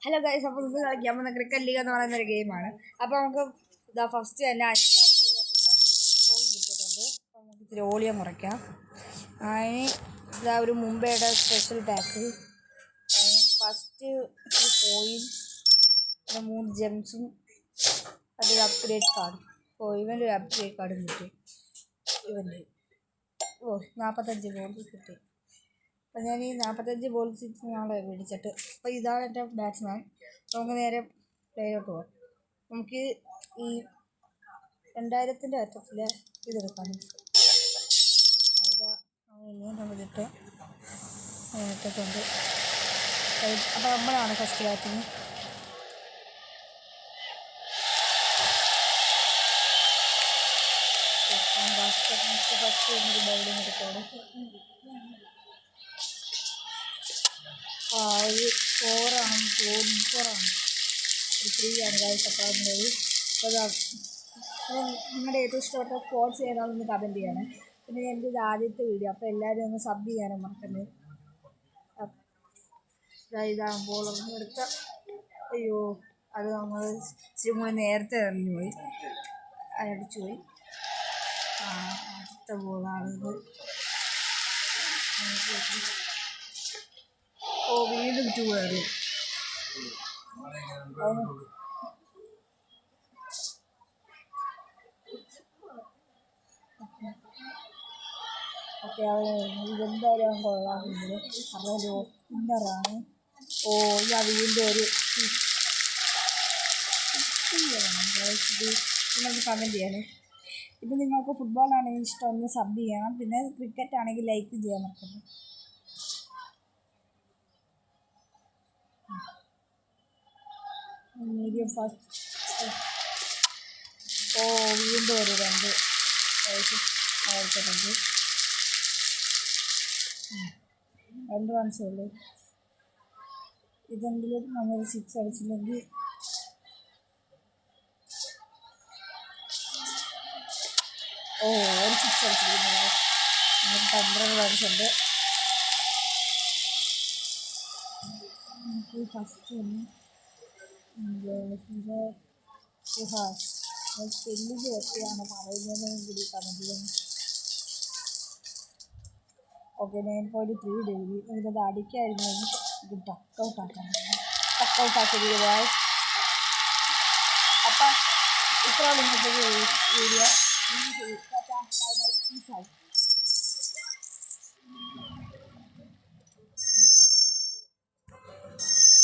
Hello guys, അപ്പോൾ ഇത് കളിക്കാൻ പോകുന്ന ക്രിക്കറ്റ് ലീഗ് എന്ന് പറയുന്നൊരു ഗെയിമാണ്. അപ്പോൾ നമുക്ക് ഇതാ ഫസ്റ്റ് തന്നെ 5 കോയിൻ കിട്ടിയിട്ടുണ്ട്. അപ്പോൾ നമുക്ക് ഇത്തിരി ഓളിയം കുറയ്ക്കാം. അതിന് ഇതാ ഒരു മുംബൈയുടെ സ്പെഷ്യൽ പാക്ക്, ഫസ്റ്റ് കോയിൻ, 3 ജെംസും, അതൊരു അപ്ഗ്രേഡ് കാർഡ്. ഇവൻ്റെ ഒരു അപ്ഗ്രേഡ് കാർഡും കിട്ടി. ഇവൻ്റെ 45 ഗോൾഡ് കിട്ടി. അപ്പോൾ ഞാൻ ഈ 45 ബോൾസ് നാളെ മേടിച്ചിട്ട്, അപ്പോൾ ഇതാണ് എൻ്റെ ബാറ്റ്സ്മാൻ. നമുക്ക് നേരെ പ്ലേയിലോട്ട് പോകാം. നമുക്ക് ഈ 2000-ൻ്റെ അറ്റത്തിൽ ഇതെടുക്കാം. ഇതാ നമ്മളിട്ട് ഇട്ടിട്ടുണ്ട്. അപ്പോൾ നമ്മളാണ് ഫസ്റ്റ് ബാറ്റിങ്. ഫസ്റ്റ് ബൗളിങ് എടുത്തോളൂ. ഒരു 4 4 ഒരു 3 ഗൈസ്. അപ്പോൾ നിങ്ങളുടെ ഏറ്റവും ഇഷ്ടപ്പെട്ട സ്പോർട്സ് ഏതാണെന്ന് കമൻറ്റ് ചെയ്യണേ. പിന്നെ എൻ്റെ ഇത് ആദ്യത്തെ വീഡിയോ, അപ്പോൾ എല്ലാവരും ഒന്ന് സബ് ചെയ്യാനും മറക്കണ്ടേ. ഇതാകുമ്പോൾ ഒന്ന് എടുത്ത അയ്യോ, അത് നമ്മൾ ഇച്ചിരി കൂടി നേരത്തെ എറിഞ്ഞു പോയി, അടിച്ചു പോയി. അടുത്ത ബോളാണിത്. വീണ്ടും 2 കയറി. ഓക്കെ, ഇതെന്തായാലും കൊള്ളാമെങ്കിൽ അവരൊരു വിന്നറാണ്. ഇതാ വീണ്ടും ഒരു നിങ്ങൾക്ക് കമൻറ്റ് ചെയ്യണേ. ഇപ്പം നിങ്ങൾക്ക് ഫുട്ബോളാണെങ്കിൽ ഇഷ്ടം ഒന്ന് സബ് ചെയ്യണം. പിന്നെ ക്രിക്കറ്റ് ആണെങ്കിൽ ലൈക്ക് ചെയ്യാൻ മറക്കരുത്. Medium first. വീണ്ടും ഒരു 2 റൺസേ ഉള്ളൂ. ഇതെങ്കിലും നമ്മൾ 6 അടിച്ചില്ലെങ്കിൽ ഒരു 6 അടിച്ചിരിക്കുന്നത്. നമുക്ക് 12 റൺസ് ഉണ്ട്. നമുക്ക് ഫസ്റ്റ് ഒന്ന് സ്പെല്ലിങ് എത്തിയാണ് പറയുന്നതെന്നും കൂടി കമൻറ്റ്. Okay, 9.3 degree. നമുക്കത് അടിക്കായിരുന്നു. ഇത് ടക്കൗട്ടാക്കിയത് ഗായ്സ്. അപ്പം ഇത്രയാണ് ഇന്നത്തെ video. Bye bye, peace out.